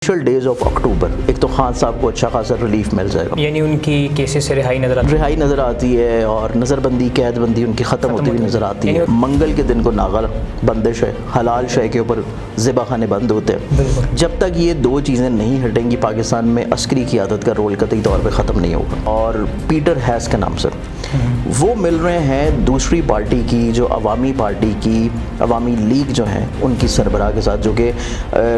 Initial days of اکتوبر ایک تو خان صاحب کو اچھا خاصا ریلیف مل جائے گا، یعنی ان کی کیسز سے رہائی نظر آتی ہے اور نظر بندی قید بندی ان کی ختم ہوتی ہوئی نظر آتی ہے۔ منگل کے دن کو ناغل بندش ہے، حلال شے کے اوپر ذبح خانے بند ہوتے ہیں۔ جب تک یہ دو چیزیں نہیں ہٹیں گی پاکستان میں عسکری قیادت کا رول قطعی طور پہ ختم نہیں ہوگا۔ اور پیٹر ہیس کے نام سے وہ مل رہے ہیں دوسری پارٹی کی، جو عوامی پارٹی کی عوامی لیگ جو ہیں ان کی سربراہ کے ساتھ، جو کہ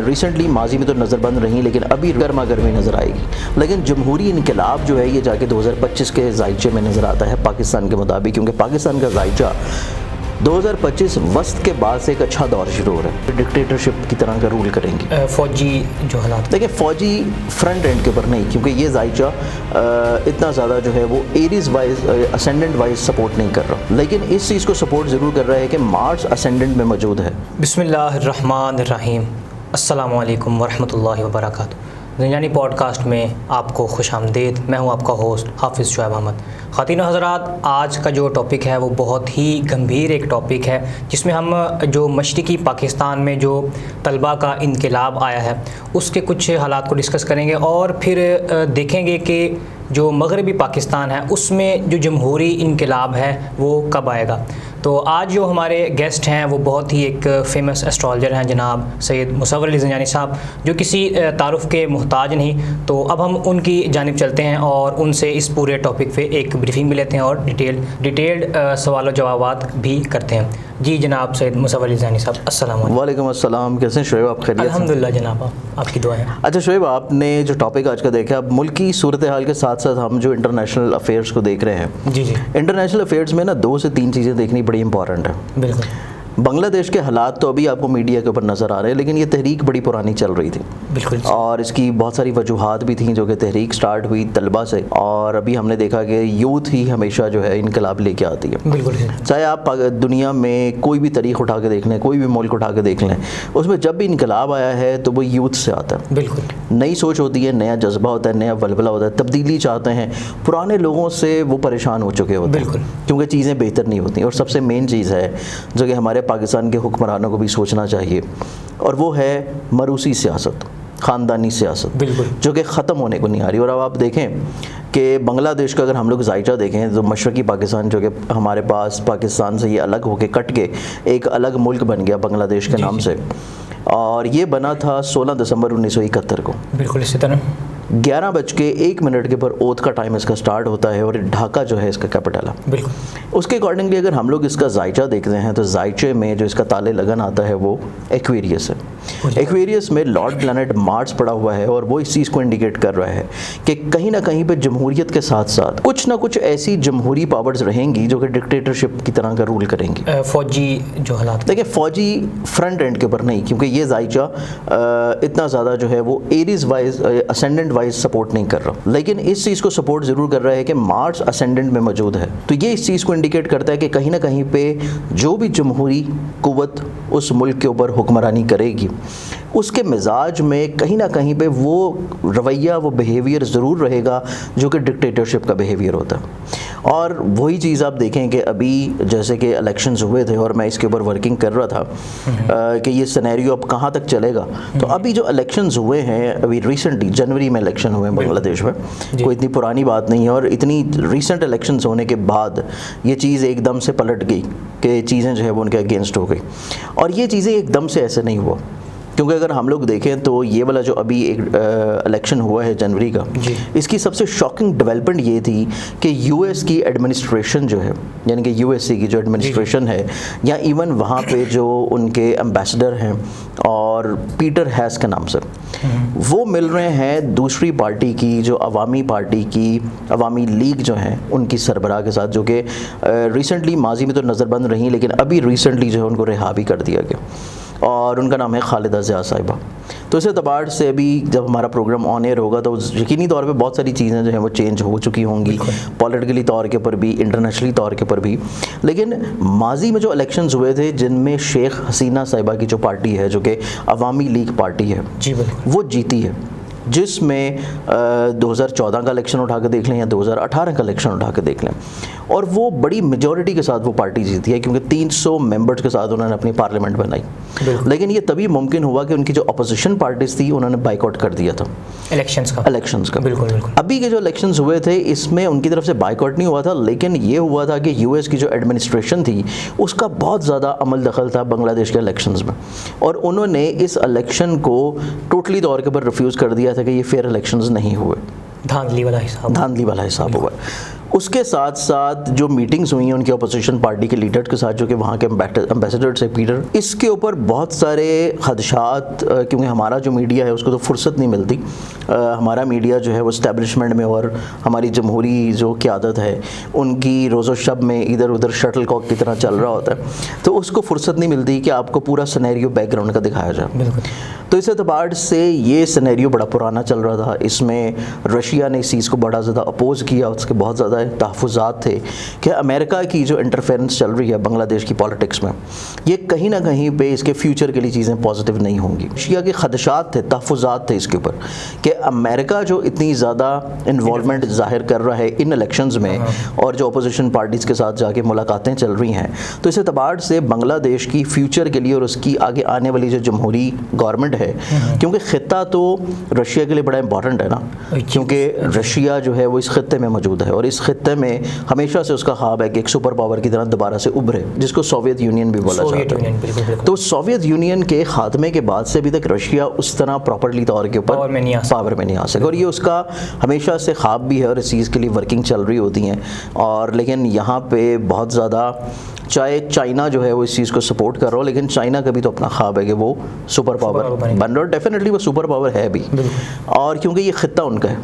ریسنٹلی ماضی میں تو نظر بند رہی لیکن ابھی گرما گرمی نظر آئے گی۔ لیکن جمہوری انقلاب جو ہے یہ جا کے 2025 کے ذائچے میں نظر آتا ہے پاکستان کے مطابق، کیونکہ پاکستان کا ذائچہ 2025 وسط کے بعد سے ایک اچھا دور شروع ہو رہا ہے، ڈکٹیٹرشپ کی طرح کا رول کریں گے۔ فوجی جو حالات دیکھیں فوجی فرنٹ اینڈ کے اوپر نہیں، کیونکہ یہ ذائچہ اتنا زیادہ جو ہے وہ ایریز وائز اسینڈنٹ وائز سپورٹ نہیں کر رہا، لیکن اس چیز کو سپورٹ ضرور کر رہا ہے کہ مارس اسینڈنٹ میں موجود ہے۔ بسم اللہ الرحمن الرحیم، السلام علیکم ورحمۃ اللہ وبرکاتہ۔ زنجانی پوڈ کاسٹ میں آپ کو خوش آمدید۔ میں ہوں آپ کا ہوسٹ حافظ شعیب احمد۔ خواتین و حضرات، آج کا جو ٹاپک ہے وہ بہت ہی گمبھیر ایک ٹاپک ہے، جس میں ہم جو مشرقی پاکستان میں جو طلبہ کا انقلاب آیا ہے اس کے کچھ حالات کو ڈسکس کریں گے، اور پھر دیکھیں گے کہ جو مغربی پاکستان ہے اس میں جو جمہوری انقلاب ہے وہ کب آئے گا۔ تو آج جو ہمارے گیسٹ ہیں وہ بہت ہی ایک فیمس اسٹرالوجر ہیں، جناب سید مصور علی زنجانی صاحب، جو کسی تعارف کے محتاج نہیں۔ تو اب ہم ان کی جانب چلتے ہیں اور ان سے اس پورے ٹاپک پہ ایک بریفنگ بھی لیتے ہیں اور ڈیٹیلڈ سوال و جوابات بھی کرتے ہیں۔ جی جناب سید مصور علی زنجانی صاحب، السلام علیکم۔ وعلیکم السلام، کیسے ہیں شعیب؟ آپ خیریت؟ الحمدللہ جناب، آپ کی دعا ہے۔ اچھا شعیب، آپ نے جو ٹاپک آج کا دیکھا، اب ملکی صورتحال کے ساتھ ساتھ ہم جو انٹرنیشنل افیئرس کو دیکھ رہے ہیں، جی جی، انٹرنیشنل افیئرس میں نا 2 سے 3 چیزیں دیکھنی بڑی امپورٹنٹ ہے۔ بالکل۔ بنگلہ دیش کے حالات تو ابھی آپ کو میڈیا کے اوپر نظر آ رہے ہیں، لیکن یہ تحریک بڑی پرانی چل رہی تھی، بالکل، اور اس کی بہت ساری وجوہات بھی تھیں، جو کہ تحریک سٹارٹ ہوئی طلبہ سے، اور ابھی ہم نے دیکھا کہ یوتھ ہی ہمیشہ جو ہے انقلاب لے کے آتی ہے۔ بالکل، چاہے آپ دنیا میں کوئی بھی تاریخ اٹھا کے دیکھ لیں، کوئی بھی ملک اٹھا کے دیکھ لیں، اس میں جب بھی انقلاب آیا ہے تو وہ یوتھ سے آتا ہے۔ بالکل، نئی سوچ ہوتی ہے، نیا جذبہ ہوتا ہے، نیا ولولہ ہوتا ہے، تبدیلی چاہتے ہیں۔ پرانے لوگوں سے وہ پریشان ہو چکے ہوتے ہیں، بالکل، کیونکہ چیزیں بہتر نہیں ہوتی۔ اور سب سے مین چیز ہے جو کہ ہمارے پاکستان کے حکمرانوں کو بھی سوچنا چاہیے، اور وہ ہے موروثی سیاست، خاندانی سیاست، بالکل، جو کہ ختم ہونے کو نہیں آ رہی۔ اور اب آپ دیکھیں کہ بنگلہ دیش کا اگر ہم لوگ ذائچہ دیکھیں تو مشرقی پاکستان جو کہ ہمارے پاس پاکستان سے یہ الگ ہو کے کٹ کے ایک الگ ملک بن گیا بنگلہ دیش کے نام سے، اور یہ بنا تھا 16 دسمبر 1971 کو۔ بالکل اسی طرح 11:01 کے پر اوتھ کا ٹائم اس کا سٹارٹ ہوتا ہے، اور ڈھاکہ جو ہے اس کا کیپٹل ہے۔ بالکل، اس کے اکارڈنگلی اگر ہم لوگ اس کا ذائچہ دیکھتے ہیں تو ذائچے میں جو اس کا تالے لگن آتا ہے وہ ایکویریس ہے۔ ایکویریس میں لارڈ پلانٹ مارس پڑا ہوا ہے، اور وہ اس چیز کو انڈیکیٹ کر رہا ہے کہ کہیں نہ کہیں پہ جمہوریت کے ساتھ ساتھ کچھ نہ کچھ ایسی جمہوری پاورز رہیں گی جو کہ ڈکٹیٹرشپ کی طرح کا رول کریں گی۔ فوجی جو حالات، دیکھیں فوجی فرنٹ اینڈ کے اوپر نہیں، کیونکہ یہ ذائچہ اتنا زیادہ جو ہے وہ ایریز وائز اسینڈنٹ وائز سپورٹ نہیں کر رہا، لیکن اس چیز کو سپورٹ ضرور کر رہا ہے کہ مارس اسینڈنٹ میں موجود ہے۔ تو یہ اس چیز کو انڈیکیٹ کرتا ہے کہ کہیں نہ کہیں پہ جو بھی جمہوری قوت اس ملک کے اوپر حکمرانی کرے گی، اس کے مزاج میں کہیں نہ کہیں پہ وہ رویہ، وہ بیہیویئر ضرور رہے گا جو کہ ڈکٹیٹرشپ کا بیہیویئر ہوتا ہے۔ اور وہی چیز آپ دیکھیں کہ ابھی جیسے کہ الیکشنز ہوئے تھے، اور میں اس کے اوپر ورکنگ کر رہا تھا کہ یہ سینیریو اب کہاں تک چلے گا۔ تو ابھی جو الیکشنز ہوئے ہیں، ابھی ریسنٹلی جنوری میں الیکشن ہوئے ہیں بنگلہ دیش میں، کوئی اتنی پرانی بات نہیں ہے، اور اتنی ریسنٹ الیکشنز ہونے کے بعد یہ چیز ایک دم سے پلٹ گئی کہ چیزیں جو ہے وہ ان کے اگینسٹ ہو گئی۔ اور یہ چیزیں ایک دم سے ایسے نہیں ہوا، کیونکہ اگر ہم لوگ دیکھیں تو یہ والا جو ابھی ایک الیکشن ہوا ہے جنوری کا، اس کی سب سے شاکنگ ڈیولپمنٹ یہ تھی کہ یو ایس کی ایڈمنسٹریشن جو ہے، یعنی کہ یو ایس سی کی جو ایڈمنسٹریشن ہے، یا ایون وہاں پہ جو ان کے ایمبیسڈر ہیں اور پیٹر ہیس کے نام سے، وہ مل رہے ہیں دوسری پارٹی کی، جو عوامی پارٹی کی عوامی لیگ جو ہیں ان کی سربراہ کے ساتھ، جو کہ ریسنٹلی ماضی میں تو نظر بند رہی لیکن ابھی ریسنٹلی جو ہے ان کو رہا بھی کر دیا گیا، اور ان کا نام ہے خالدہ ضیاء صاحبہ۔ تو اس اعتبار سے ابھی جب ہمارا پروگرام آن ایئر ہوگا تو یقینی طور پہ بہت ساری چیزیں جو ہیں وہ چینج ہو چکی ہوں گی، پولیٹیکلی طور کے پر بھی، انٹرنیشنلی طور کے پر بھی۔ لیکن ماضی میں جو الیکشنز ہوئے تھے جن میں شیخ حسینہ صاحبہ کی جو پارٹی ہے، جو کہ عوامی لیگ پارٹی ہے، وہ جیتی ہے، جس میں 2014 کا الیکشن اٹھا کے دیکھ لیں یا 2018 کا الیکشن اٹھا کے دیکھ لیں، اور وہ بڑی میجورٹی کے ساتھ وہ پارٹی جیتی ہے کیونکہ 300 ممبرز کے ساتھ انہوں نے اپنی پارلیمنٹ بنائی. لیکن یہ تبھی ممکن ہوا کہ ان کی جو اپوزیشن پارٹیز تھی انہوں نے بائیکاٹ کر دیا تھا الیکشنز کا. بالکل. ابھی کے جو الیکشنز ہوئے تھے اس میں ان کی طرف سے بائیکاٹ نہیں ہوا تھا, لیکن یہ ہوا تھا کہ یو ایس کی جو ایڈمنسٹریشن تھی اس کا بہت زیادہ عمل دخل تھا بنگلہ دیش کے الیکشنز میں, اور انہوں نے اس الیکشن کو ٹوٹلی طور کے پر ریفیوز کر دیا تھا کہ یہ فیئر الیکشنز نہیں ہوئے, دھاندلی والا حساب ہوا. اس کے ساتھ ساتھ جو میٹنگز ہوئی ہیں ان کی اپوزیشن پارٹی کے لیڈر کے ساتھ جو کہ وہاں کے امبیسڈر سے پیٹر, اس کے اوپر بہت سارے خدشات, کیونکہ ہمارا جو میڈیا ہے اس کو تو فرصت نہیں ملتی, ہمارا میڈیا جو ہے وہ اسٹیبلشمنٹ میں اور ہماری جمہوری جو قیادت ہے ان کی روز و شب میں ادھر ادھر شٹل کاک کی طرح چل رہا ہوتا ہے, تو اس کو فرصت نہیں ملتی کہ آپ کو پورا سینیریو بیک گراؤنڈ کا دکھایا جائے. تو اس اعتبار سے یہ سینیریو بڑا پرانا چل رہا تھا. اس میں رشیا نے اس چیز کو بڑا زیادہ اپوز کیا, اس کے بہت زیادہ تحفظات تھے کہ امریکہ کی جو انٹرفیرنس چل رہی ہے بنگلہ دیش کی پالیٹکس میں, یہ کہیں نہ کہیں پہ اس کے فیوچر کے لیے چیزیں پازیٹیو نہیں ہوں گی. رشیا کے خدشات تھے, تحفظات تھے اس کے اوپر کہ امریکہ جو اتنی زیادہ انوالومنٹ ظاہر کر رہا ہے ان الیکشنز میں اور جو اپوزیشن پارٹیز کے ساتھ جا کے ملاقاتیں چل رہی ہیں, تو اس اعتبار سے بنگلہ دیش کی فیوچر کے لیے اور اس کی آگے آنے والی جو جمہوری گورنمنٹ ہے, کیونکہ خطہ تو رشیا کے لیے بڑا امپورٹنٹ ہے نا, کیونکہ رشیا جو ہے وہ اس خطے میں موجود ہے اور اس خطے میں ہمیشہ سے اس کا خواب ہے کہ ایک سپر پاور کی طرح دوبارہ سے ابھرے, جس کو سوویت یونین بھی بولا جاتا ہے. تو سوویت یونین کے خاتمے کے بعد سے ابھی تک رشیا اس طرح پراپرلی طور کے اوپر پاور میں نہیں آ سکا, اور یہ اس کا ہمیشہ سے خواب بھی ہے اور اس چیز کے لیے ورکنگ چل رہی ہوتی ہیں. اور لیکن یہاں پہ بہت زیادہ چاہے چائنا جو ہے وہ اس چیز کو سپورٹ کر رہا ہو, لیکن چائنا کا بھی تو اپنا خواب ہے کہ وہ سپر پاور بن رہا, اور ڈیفینیٹلی وہ سپر پاور ہے بھی. اور کیونکہ یہ خطہ ان کا ہے,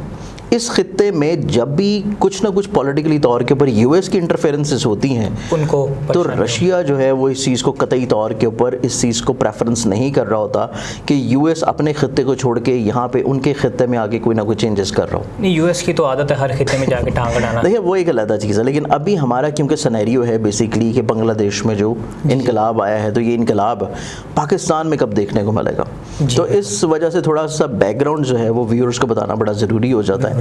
اس خطے میں جب بھی کچھ نہ کچھ پولیٹیکلی طور کے اوپر یو ایس کی انٹرفیرنسز ہوتی ہیں ان کو, تو رشیا جو ہے وہ اس چیز کو قطعی طور کے اوپر اس چیز کو پریفرنس نہیں کر رہا ہوتا کہ یو ایس اپنے خطے کو چھوڑ کے یہاں پہ ان کے خطے میں آگے کوئی نہ کوئی چینجز کر رہا ہو. نہیں, یو ایس کی تو عادت ہے ہر خطے میں جا کے ٹانگ اڑانا. دیکھیں وہ ایک علیحدہ چیز ہے, لیکن ابھی ہمارا کیونکہ سینیریو ہے بیسیکلی کہ بنگلہ دیش میں جو انقلاب آیا ہے, تو یہ انقلاب پاکستان میں کب دیکھنے کو ملے گا, تو اس وجہ سے تھوڑا سا بیک گراؤنڈ جو ہے وہ ویورز کو بتانا بڑا ضروری ہو جاتا ہے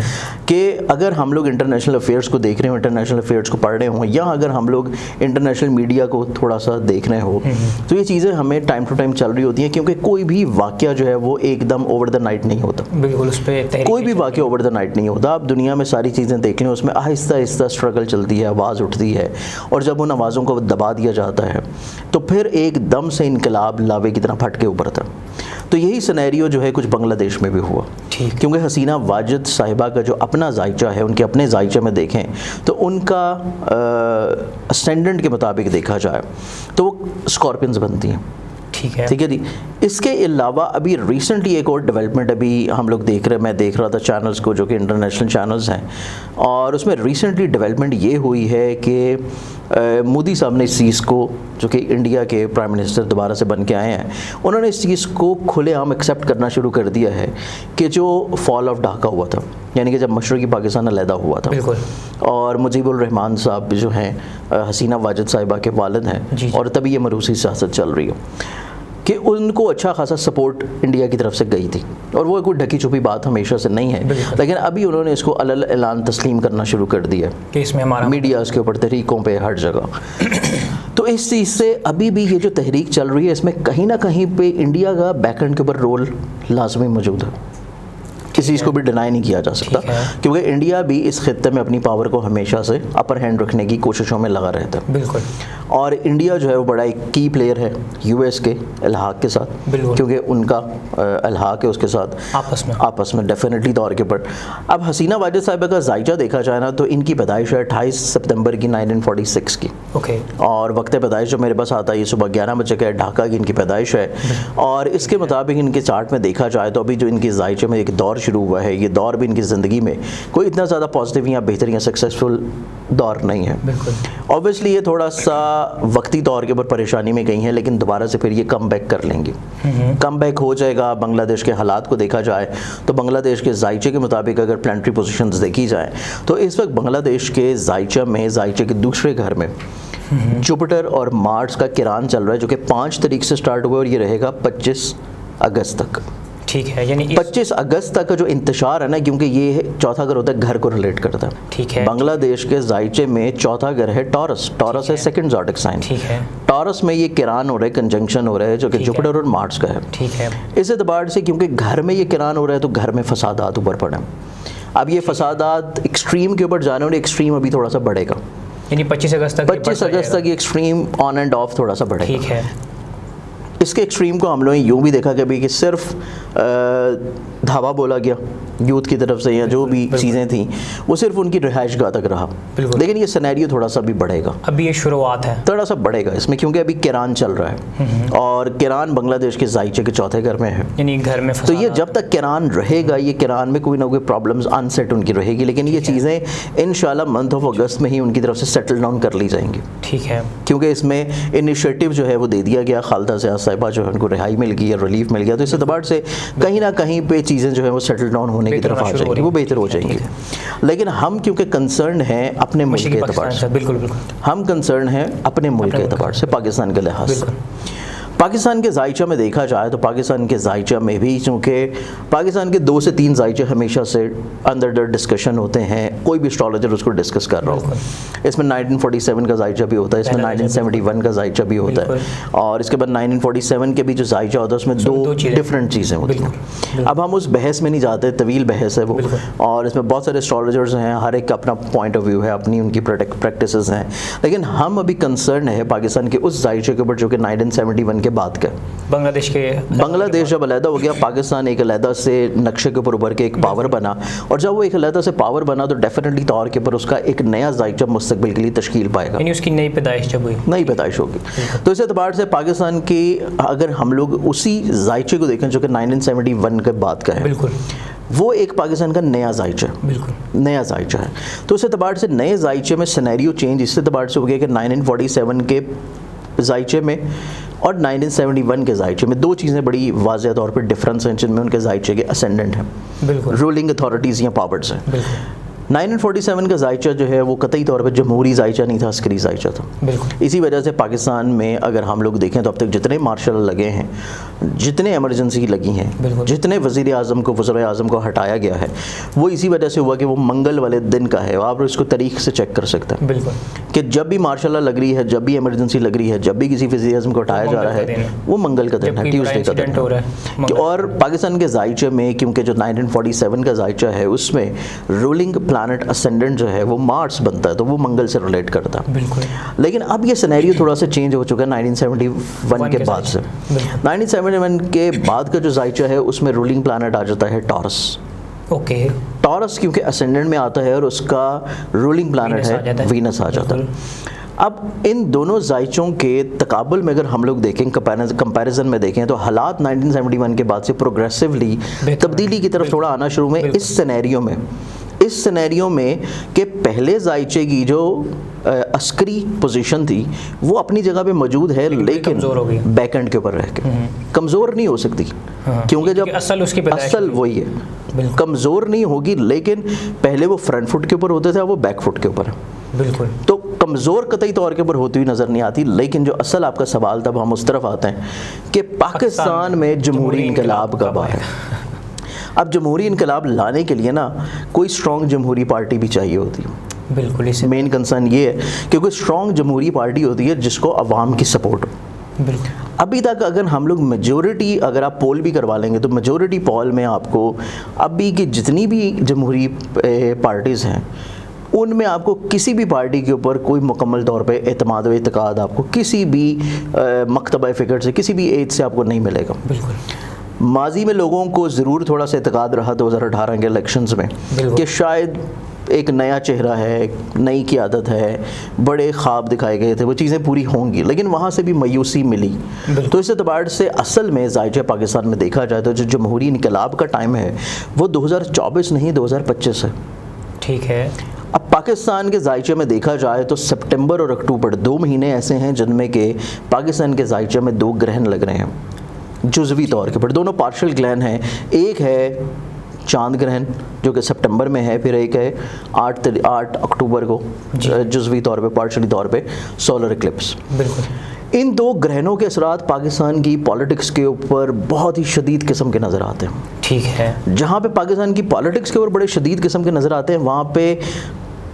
کہ اگر ہم لوگ انٹرنیشنل افیئرس کو دیکھ رہے ہوں, انٹرنیشنل افیئرس کو پڑھ رہے ہوں, یا اگر ہم لوگ انٹرنیشنل میڈیا کو تھوڑا سا دیکھ رہے ہو, تو یہ چیزیں ہمیں ٹائم ٹو ٹائم چل رہی ہوتی ہیں, کیونکہ کوئی بھی واقعہ جو ہے وہ ایک دم اوور دا نائٹ نہیں ہوتا. بالکل, اس پہ کوئی بھی واقعہ اوور دا نائٹ نہیں ہوتا. آپ دنیا میں ساری چیزیں دیکھ لیں, اس میں آہستہ آہستہ اسٹرگل چلتی ہے, آواز اٹھتی ہے, اور جب ان آوازوں کو دبا دیا جاتا ہے تو پھر ایک دم سے انقلاب لاوے کی طرح پھٹ کے ابھرتا. تو یہی سینیریو جو ہے کچھ بنگلہ دیش میں بھی ہوا, کیونکہ حسینہ واجد صاحبہ کا جو اپنا ذائقہ ہے, ان کے اپنے ذائقے میں دیکھیں تو ان کا اسٹینڈرڈ کے مطابق دیکھا جائے تو وہ اسکارپینز بنتی ہیں. ٹھیک ہے جی. اس کے علاوہ ابھی ریسنٹلی ایک اور ڈیولپمنٹ ابھی ہم لوگ دیکھ رہے, میں دیکھ رہا تھا چینلز کو جو کہ انٹرنیشنل چینلز ہیں, اور اس میں ریسنٹلی ڈیولپمنٹ یہ ہوئی ہے کہ مودی صاحب نے اس چیز کو, جو کہ انڈیا کے پرائم منسٹر دوبارہ سے بن کے آئے ہیں, انہوں نے اس چیز کو کھلے عام ایکسیپٹ کرنا شروع کر دیا ہے کہ جو فال آف ڈھاکہ ہوا تھا, یعنی کہ جب مشرقی پاکستان علیحدہ ہوا تھا, اور مجیب الرحمان صاحب جو ہیں حسینہ واجد صاحبہ کے والد ہیں, اور تبھی یہ مروسی سیاست چل رہی ہے کہ ان کو اچھا خاصا سپورٹ انڈیا کی طرف سے گئی تھی, اور وہ کوئی ڈھکی چھپی بات ہمیشہ سے نہیں ہے, لیکن ابھی انہوں نے اس کو علل اعلان تسلیم کرنا شروع کر دیا کہ اس میں ہمارا میڈیا اس کے اوپر تحریکوں پہ ہر جگہ. تو اس چیز سے ابھی بھی یہ جو تحریک چل رہی ہے اس میں کہیں نہ کہیں پہ انڈیا کا بیک اینڈ کے اوپر رول لازمی موجود ہے, کسی چیز کو بھی ڈینائی نہیں کیا جا سکتا, کیونکہ انڈیا بھی اس خطے میں اپنی پاور کو ہمیشہ سے اپر ہینڈ رکھنے کی کوششوں میں لگا رہتا ہے. بالکل. اور انڈیا جو ہے وہ بڑا ایک کی پلیئر ہے یو ایس کے الحاق کے ساتھ, کیونکہ ان کا الحاق ہے اس کے ساتھ آپس میں ڈیفینیٹلی طور کے پر. اب حسینہ واجد صاحبہ کا ذائقہ دیکھا جائے نا, تو ان کی پیدائش ہے 28 سپتمبر کی 1946 کی, اور وقت پیدائش جو میرے پاس آتا ہے یہ صبح 11 بجے کا ہے, ڈھاکہ کی ان کی پیدائش ہے, اور اس کے مطابق ان کے چارٹ میں دیکھا جائے تو ابھی جو ان کے ذائقے میں ایک دور شروع ہوا ہے, یہ دور بھی ان کی زندگی میں کوئی اتنا زیادہ پازیٹیو یا بہتر یا سکسیزفل دور نہیں ہے. اوبویسلی یہ تھوڑا سا وقتی طور کے اوپر پریشانی میں گئی ہیں, لیکن دوبارہ سے پھر یہ کم بیک کر لیں گی, کم بیک ہو جائے گا. بنگلہ دیش کے حالات کو دیکھا جائے تو بنگلہ دیش کے ذائقے کے مطابق اگر پلانٹری پوزیشنز دیکھی جائیں تو اس وقت بنگلہ دیش کے ذائقے کے دوسرے گھر میں جوپیٹر اور مارس کا کران چل رہا ہے, جو کہ 5 تاریخ سے سٹارٹ ہوا اور یہ رہے گا 25 اگست تک. ٹھیک ہے، یعنی 25 اگست تک کا جو انتشار ہے نا، کیونکہ یہ چوتھا گھر ہوتا ہے گھر کو ریلیٹ کرتا ہے. ٹھیک ہے. بنگلہ دیش کے زائچے میں چوتھا گھر ہے ٹورس. ٹورس ہے سیکنڈ زوڈک سائن. ٹھیک ہے. ٹورس میں یہ کران ہو رہا ہے، کنجنکشن ہو رہا ہے جو کہ جوپیٹر اور مارس کا ہے. ٹھیک ہے. اس اعتبار سے کیونکہ گھر میں یہ کران ہو رہا ہے تو گھر میں فسادات اوپر پڑے. اب یہ فسادات ایکسٹریم کے اوپر جانے، اور ایکسٹریم ابھی تھوڑا سا بڑھے گا، یعنی 25 اگست تک یہ ایکسٹریم آن اینڈ آف تھوڑا سا بڑھے گا. ٹھیک ہے. اس کے ایکسٹریم کو ہم لوگوں نے یوں بھی دیکھا کہ صرف دھاوا بولا گیا یوتھ کی طرف سے، یا جو بھی چیزیں تھیں وہ صرف ان کی رہائش گاہ تک رہا. لیکن یہ سینیریو تھوڑا سا بھی بڑھے گا، ابھی یہ شروعات ہے، تھوڑا سا بڑھے گا اس میں، کیونکہ ابھی کران چل رہا ہے اور کران بنگلہ دیش کے زائچے کے چوتھے گھر میں ہے. یعنی گھر میں تو یہ جب تک کران رہے گا، یہ کران میں کوئی نہ کوئی پرابلمز ان سیٹ ان کی رہے گی، لیکن یہ چیزیں انشاءاللہ منتھ آف اگست میں ہی ان کی طرف سے سیٹل ڈاؤن کر لی جائیں گی. ٹھیک ہے. کیونکہ اس میں انیشیٹو جو ہے وہ دے دیا گیا، خالدہ زیاد صاحبہ جو ہے ان کو رہائی مل گئی ہے، ریلیف مل گیا، تو اس اعتبار سے کہیں نہ کہیں پہ چیزیں جو ہے وہ سیٹل ڈاؤن ہونے کی طرف آ جائیں گی، وہ بہتر ہو جائیں گی. لیکن ہم کیونکہ کنسرن ہیں اپنے ملک کے اعتبار سے، بالکل ہم کنسرن ہیں اپنے ملک کے اعتبار سے، پاکستان کے لحاظ سے. پاکستان کے زائچہ میں دیکھا جائے تو پاکستان کے زائچہ میں بھی چونکہ پاکستان کے 2 سے 3 زائچے ہمیشہ سے اندر ڈسکشن ہوتے ہیں، کوئی بھی اسٹرالوجر اس کو ڈسکس کر رہا ہو. اس میں 1947 کا زائچہ بھی ہوتا ہے، اس میں 1971 کا زائچہ بھی ہوتا ہے، اور اس کے بعد 1947 کے بھی جو زائچہ ہوتا ہے اس میں 2 ڈفرینٹ چیزیں ہوتی ہیں. اب ہم اس بحث میں نہیں جاتے، طویل بحث ہے وہ، اور اس میں بہت سارے اسٹرالوجرز ہیں، ہر ایک کا اپنا پوائنٹ آف ویو ہے، اپنی ان کی پریکٹسز ہیں. لیکن ہم ابھی کنسرن ہے پاکستان کے اس زائچے کے اوپر جو کہ 1971 کے بعد کا بنگلہ دیش جب علیحدہ ہو گیا، پاکستان ایک علیحدہ سے نقشے کے اوپر ابھر کے ایک پاور بنا، اور جب وہ ایک علیحدہ سے پاور بنا تو ڈیفینیٹلی طور کے اوپر اس کا ایک نیا زائچہ مستقبل کے لیے تشکیل پائے گا، یعنی اس کی نئی پیدائش جب ہوئی، نئی پیدائش ہوگی. تو اس اعتبار سے پاکستان کی اگر ہم لوگ اسی زائچے کو دیکھیں جو کہ 1971 کے بعد کا ہے، بالکل وہ ایک پاکستان کا نیا زائچہ ہے، بالکل نیا زائچہ ہے. تو اس اعتبار سے نئے زائچے میں سینیریو چینج اس اعتبار سے ہو گیا کہ 1947 کے زائچے میں اور 1971 کے زائچے میں 2 چیزیں بڑی واضح طور پہ ڈفرینس ہیں جن میں ان کے زائچے کے اسینڈنٹ ہیں، بالکل رولنگ اتھارٹیز یا پاورز ہیں. 1947 کا زائچہ جو ہے وہ قطعی طور پہ جمہوری زائچہ نہیں تھا، عسکری زائچہ تھا. اسی وجہ سے پاکستان میں اگر ہم لوگ دیکھیں تو اب تک جتنے مارشل لگے ہیں، جتنے ایمرجنسی لگی ہیں، جتنے وزیر اعظم کو وزراء اعظم کو ہٹایا گیا ہے، وہ اسی وجہ سے ہوا کہ وہ منگل والے دن کا ہے. آپ اس کو تاریخ سے چیک کر سکتے ہیں، بالکل کہ جب بھی مارشل لا لگ رہی ہے، جب بھی ایمرجنسی لگ رہی ہے، جب بھی کسی وزیر اعظم کو ہٹایا جا رہا ہے، وہ منگل کا دن ہے، ٹیوزڈے کا دن ہے. اور پاکستان کے زائچے میں کیونکہ جو 1947 کا زائچہ ہے اس میں رولنگ پلانٹ اسینڈنٹ جو ہے وہ مارس بنتا ہے، تو وہ منگل سے ریلیٹ کرتا ہے. بالکل. لیکن اب یہ سینیریو تھوڑا سا چینج ہو چکا ہے 1971 کے بعد سے. 1971 کے بعد کا جو زائچہ ہے اس میں رولنگ پلانٹ آ جاتا ہے ٹورس. اوکے. ٹورس کیونکہ اسینڈنٹ میں آتا ہے اور اس کا رولنگ پلانٹ ہے وینس آ جاتا ہے. اب ان دونوں زائچوں کے تقابل میں اگر ہم لوگ دیکھیں، کمپیریزن میں دیکھیں، تو حالات 1971 کے بعد سے پروگریسولی تبدیلی کی طرف تھوڑا آنا شروع ہوئے. اس سینیریو میں کہ پہلے زائچے کی جو عسکری پوزیشن تھی وہ اپنی جگہ پہ موجود ہے، لیکن بیک اینڈ کے اوپر رہ کے کمزور نہیں ہو سکتی، کیونکہ جب اصل وہی ہے، کمزور نہیں ہوگی، لیکن پہلے وہ فرنٹ فٹ کے اوپر ہوتے تھے، وہ بیک فٹ کے اوپر ہے. بالکل. تو کمزور قطعی طور کے اوپر ہوتی ہوئی نظر نہیں آتی. لیکن جو اصل آپ کا سوال تب ہم اس طرف آتے ہیں کہ پاکستان میں جمہوری انقلاب کب آیا. اب جمہوری انقلاب لانے کے لیے نا کوئی اسٹرانگ جمہوری پارٹی بھی چاہیے ہوتی ہے. بالکل. اس مین کنسرن یہ ہے کہ کوئی اسٹرانگ جمہوری پارٹی ہوتی ہے جس کو عوام کی سپورٹ ہو. بالکل. ابھی تک اگر ہم لوگ میجورٹی اگر آپ پول بھی کروا لیں گے تو میجورٹی پول میں آپ کو ابھی کی جتنی بھی جمہوری پارٹیز ہیں ان میں آپ کو کسی بھی پارٹی کے اوپر کوئی مکمل طور پہ اعتماد و اعتقاد آپ کو کسی بھی مکتبہ فکر سے، کسی بھی ایج سے آپ کو نہیں ملے گا. بالکل. ماضی میں لوگوں کو ضرور تھوڑا سا اعتقاد رہا 2018 کے الیکشنز میں کہ شاید ایک نیا چہرہ ہے، نئی قیادت ہے، بڑے خواب دکھائے گئے تھے، وہ چیزیں پوری ہوں گی، لیکن وہاں سے بھی مایوسی ملی. تو اس اعتبار سے اصل میں زائچہ پاکستان میں دیکھا جائے تو جو جمہوری انقلاب کا ٹائم ہے وہ 2024 نہیں 2025 ہے. ٹھیک ہے. اب پاکستان کے زائچے میں دیکھا جائے تو سپٹمبر اور اکتوبر 2 مہینے ایسے ہیں جن میں کہ پاکستان کے زائچے میں 2 گرہن لگ رہے ہیں جزوی طور کے پر. دونوں پارشل گرہن ہیں. ایک ہے چاند گرہن جو کہ سپٹمبر میں ہے، پھر ایک ہے 8 اکتوبر کو جزوی طور پہ پارشلی طور پہ سولر اکلپس. بالکل. ان دو گرہنوں کے اثرات پاکستان کی پالیٹکس کے اوپر بہت ہی شدید قسم کے نظر آتے ہیں. ٹھیک ہے. جہاں پہ پاکستان کی پالیٹکس کے اوپر بڑے شدید قسم کے نظر آتے ہیں وہاں پہ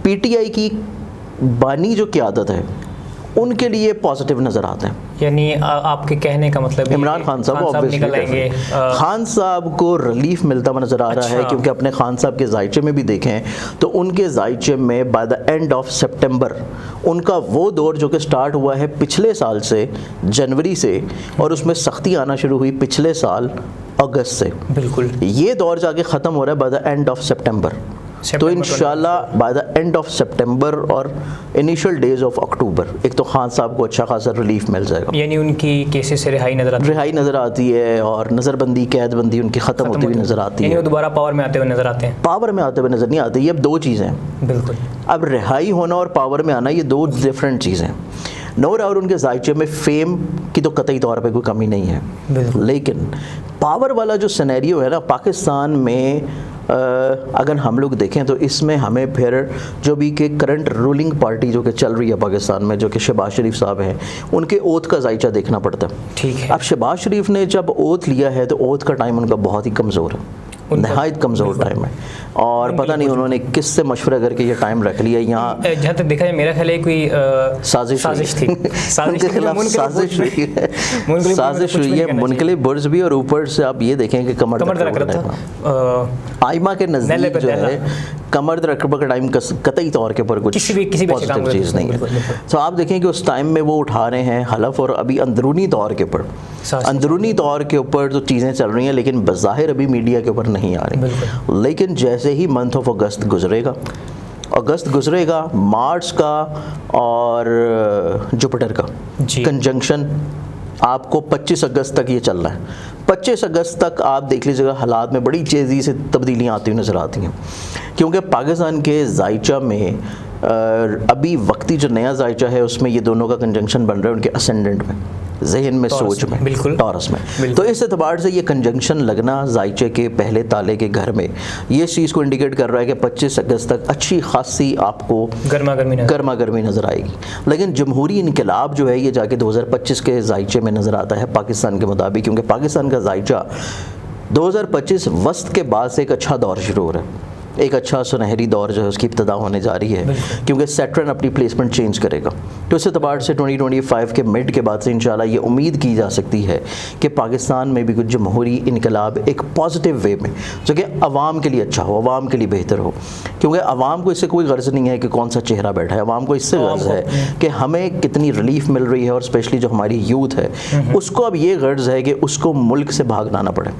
پی ٹی آئی کی بانی جو قیادت ہے ان کے لیے پازیٹیو نظر آتے ہیں. یعنی آپ کے کہنے کا مطلب عمران خان صاحب نکل آئیں گے. خان صاحب کو ریلیف ملتا ہوا نظر آ رہا ہے کیونکہ اپنے خان صاحب کے ذائچے میں بھی دیکھیں تو ان کے ذائچے میں by the end of September ان کا وہ دور جو کہ سٹارٹ ہوا ہے پچھلے سال سے جنوری سے اور اس میں سختی آنا شروع ہوئی پچھلے سال اگست سے, بالکل یہ دور جا کے ختم ہو رہا ہے by the end of September. تو انشاءاللہ by the end of September اور انیشل ڈیز آف اکتوبر ایک تو خان صاحب کو اچھا خاصا ریلیف مل جائے گا. یعنی ان کی کیسز سے رہائی نظر آتی ہے اور نظر بندی قید بندی ان کی ختم ہوتی ہوئی نظر آتی ہے. یعنی وہ دوبارہ پاور میں آتے ہوئے نظر آتے ہیں. پاور میں آتے ہوئے نظر نہیں آتے. یہ اب دو چیزیں ہیں. بالکل. اب رہائی ہونا اور پاور میں آنا یہ دو ڈفرینٹ چیزیں ہیں. نور اور ان کے ذائچے میں فیم کی تو قطعی طور پہ کوئی کمی نہیں ہے, لیکن پاور والا جو سینیریو ہے نا پاکستان میں اگر ہم لوگ دیکھیں تو اس میں ہمیں پھر جو بھی کہ کرنٹ رولنگ پارٹی جو کہ چل رہی ہے پاکستان میں جو کہ شہباز شریف صاحب ہیں ان کے اوتھ کا ذائچہ دیکھنا پڑتا ہے. ٹھیک ہے. اب شہباز شریف نے جب اوتھ لیا ہے تو اوتھ کا ٹائم ان کا بہت ہی کمزور ہے, نہایت کمزور ٹائم ہے اور پتہ نہیں انہوں نے کس سے مشورہ کر کے یہ ٹائم رکھ لیا. یہاں جہاں تک دیکھا جائے میرا خیال ہے کوئی سازش تھی ان کے خلاف سازش ہوئی ہے منقلب برز بھی, اور اوپر سے آپ یہ دیکھیں کہ کمر آئمہ کے نزدیک جو ہے کمر رقبہ کا ٹائم قطعی طور کے پر کچھ پازیٹیو چیز نہیں ہے. تو آپ دیکھیں کہ اس ٹائم میں وہ اٹھا رہے ہیں حلف, اور ابھی اندرونی طور کے اوپر تو چیزیں چل رہی ہیں لیکن بظاہر ابھی میڈیا کے اوپر نہیں آ رہی. لیکن جیسے ہی منتھ آف اگست گزرے گا مارس کا اور جوپیٹر کا کنجنکشن آپ کو 25 اگست تک یہ چل رہا ہے. 25 اگست تک آپ دیکھ لیجیے گا حالات میں بڑی تیزی سے تبدیلیاں آتی ہوئی نظر آتی ہیں کیونکہ پاکستان کے ذائچہ میں ابھی وقتی جو نیا ذائچہ ہے اس میں یہ دونوں کا کنجنکشن بن رہا ہے ان کے اسینڈنٹ میں, ذہن میں, سوچ میں, ٹورس میں. تو اس اعتبار سے یہ کنجنکشن لگنا ذائچے کے پہلے تالے کے گھر میں یہ چیز کو انڈیکیٹ کر رہا ہے کہ 25 اگست تک اچھی خاصی آپ کو گرما گرمی نظر آئے گی. لیکن جمہوری انقلاب جو ہے یہ جا کے 2025 کے ذائچے میں نظر آتا ہے پاکستان کے مطابق, کیونکہ پاکستان کا ذائچہ 2025 وسط کے بعد سے ایک اچھا دور شروع ہو رہا ہے, ایک اچھا سنہری دور جو ہے اس کی ابتدا ہونے جا رہی ہے کیونکہ سیٹرن اپنی پلیسمنٹ چینج کرے گا. تو اس اعتبار سے 2025 کے مڈ کے بعد سے انشاءاللہ یہ امید کی جا سکتی ہے کہ پاکستان میں بھی کچھ جمہوری انقلاب ایک پازیٹیو وے میں جو کہ عوام کے لیے اچھا ہو, عوام کے لیے بہتر ہو, کیونکہ عوام کو اس سے کوئی غرض نہیں ہے کہ کون سا چہرہ بیٹھا ہے. عوام کو اس سے غرض ہے کہ ہمیں کتنی ریلیف مل رہی ہے, اور اسپیشلی جو ہماری یوتھ ہے اس کو اب یہ غرض ہے کہ اس کو ملک سے بھاگنا نہ پڑے,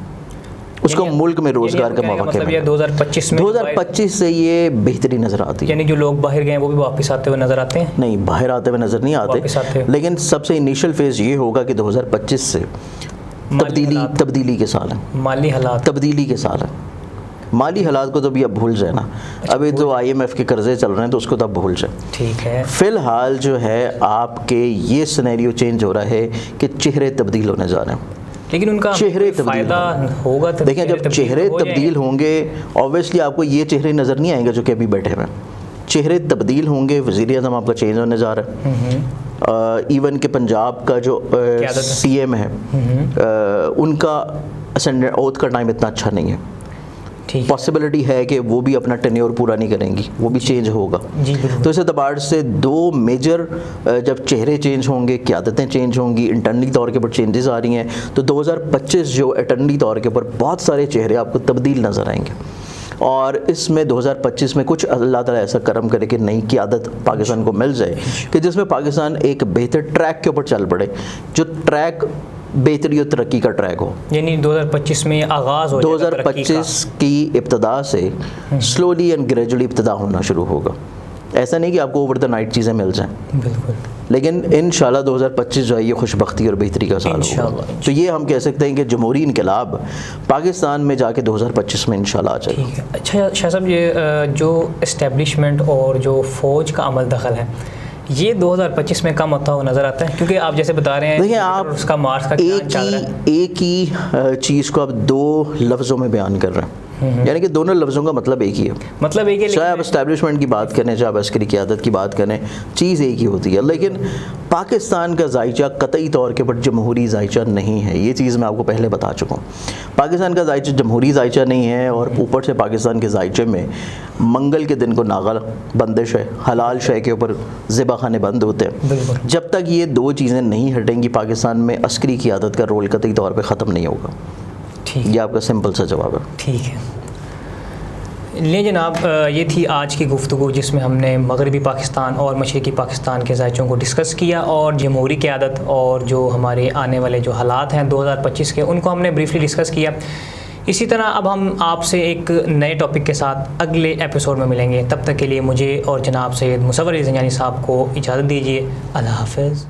اس کو ملک میں روزگار کا مواقع ملے. 2025 سے یہ بہتری نظر آتی ہے. یعنی جو لوگ باہر گئے وہ بھی واپس آتے ہوئے نظر آتے ہیں؟ نہیں, باہر آتے ہوئے نظر نہیں آتے, لیکن سب سے انیشل فیز یہ ہوگا کہ 2025 سے تبدیلی کے سال ہیں, مالی حالات تبدیلی کے سال ہیں. مالی حالات کو تو بھی اب بھول جائے نا, ابھی تو IMF کے قرضے چل رہے ہیں تو اس کو تو اب بھول جائے. ٹھیک ہے. فی الحال جو ہے آپ کے یہ سینیریو چینج ہو رہا ہے کہ چہرے تبدیل ہونے جا رہے ہیں, لیکن ان کا چہرے فائدہ ہوگا. دیکھیں جب چہرے تبدیل ہوں گے اوبیسلی آپ کو یہ چہرے نظر نہیں آئیں گے جو کہ ابھی بیٹھے ہوئے ہیں. چہرے تبدیل ہوں گے, وزیر اعظم آپ کا چینج ہونے جا رہا ہے, ایون کہ پنجاب کا جو CM ہے ان کا اوتھ کا ٹائم اتنا اچھا نہیں ہے. پاسبلٹی ہے کہ وہ بھی اپنا ٹینیور پورا نہیں کریں گی, وہ بھی چینج ہوگا. تو اس اعتبار سے دو میجر جب چہرے چینج ہوں گے, قیادتیں چینج ہوں گی, انٹرنلی طور کے اوپر چینجز آ رہی ہیں, تو 2025 جو انٹرنلی طور کے اوپر بہت سارے چہرے آپ کو تبدیل نظر آئیں گے. اور اس میں 2025 میں کچھ اللہ تعالیٰ ایسا کرم کرے کہ نئی قیادت پاکستان کو مل جائے کہ جس میں پاکستان ایک بہتر ٹریک کے اوپر چل پڑے, جو ٹریک بہتری اور ترقی کا ٹریک ہو. یعنی 2025 میں آغاز ہو جائے گا 2025 کی ابتدا سے سلولی اینڈ گریجولی ابتدا ہونا شروع ہوگا. ایسا نہیں کہ آپ کو اوور دا نائٹ چیزیں مل جائیں, بالکل, لیکن انشاءاللہ 2025 جو ہے یہ خوش بختی اور بہتری کا سال ہوگا. تو یہ ہم کہہ سکتے ہیں کہ جمہوری انقلاب پاکستان میں جا کے 2025 میں انشاءاللہ آ جائے گا. اچھا شاہ صاحب, یہ جو اسٹیبلشمنٹ اور جو فوج کا عمل دخل ہے یہ 2025 میں کم ہوتا ہوا نظر آتا ہے, کیونکہ آپ جیسے بتا رہے ہیں دیکھیں آپ اس کا مارچ کا ایک ہی چیز کو آپ دو لفظوں میں بیان کر رہے ہیں. یعنی کہ دونوں لفظوں کا مطلب ایک ہی ہے. مطلب ایک ہی چاہے آپ اسٹیبلشمنٹ کی بات کریں, چاہے آپ عسکری قیادت کی بات کریں, چیز ایک ہی ہوتی ہے. لیکن پاکستان کا ذائچہ قطعی طور کے پر جمہوری ذائچہ نہیں ہے. یہ چیز میں آپ کو پہلے بتا چکا ہوں. پاکستان کا ذائچہ جمہوری ذائچہ نہیں ہے, اور اوپر سے پاکستان کے ذائچے میں منگل کے دن کو ناغل بندش ہے, حلال شے کے اوپر ذبح خانے بند ہوتے ہیں. جب تک یہ دو چیزیں نہیں ہٹیں گی پاکستان میں عسکری قیادت کا رول قطعی طور پہ ختم نہیں ہوگا. یہ آپ کا سمپل سا جواب ہے. ٹھیک ہے. لیں جناب, یہ تھی آج کی گفتگو جس میں ہم نے مغربی پاکستان اور مشرقی پاکستان کے ذائچوں کو ڈسکس کیا, اور جمہوری قیادت اور جو ہمارے آنے والے جو حالات ہیں 2025 کے ان کو ہم نے بریفلی ڈسکس کیا. اسی طرح اب ہم آپ سے ایک نئے ٹاپک کے ساتھ اگلے ایپیسوڈ میں ملیں گے. تب تک کے لیے مجھے اور جناب سید مصور زنجانی صاحب کو اجازت دیجیے. اللہ حافظ.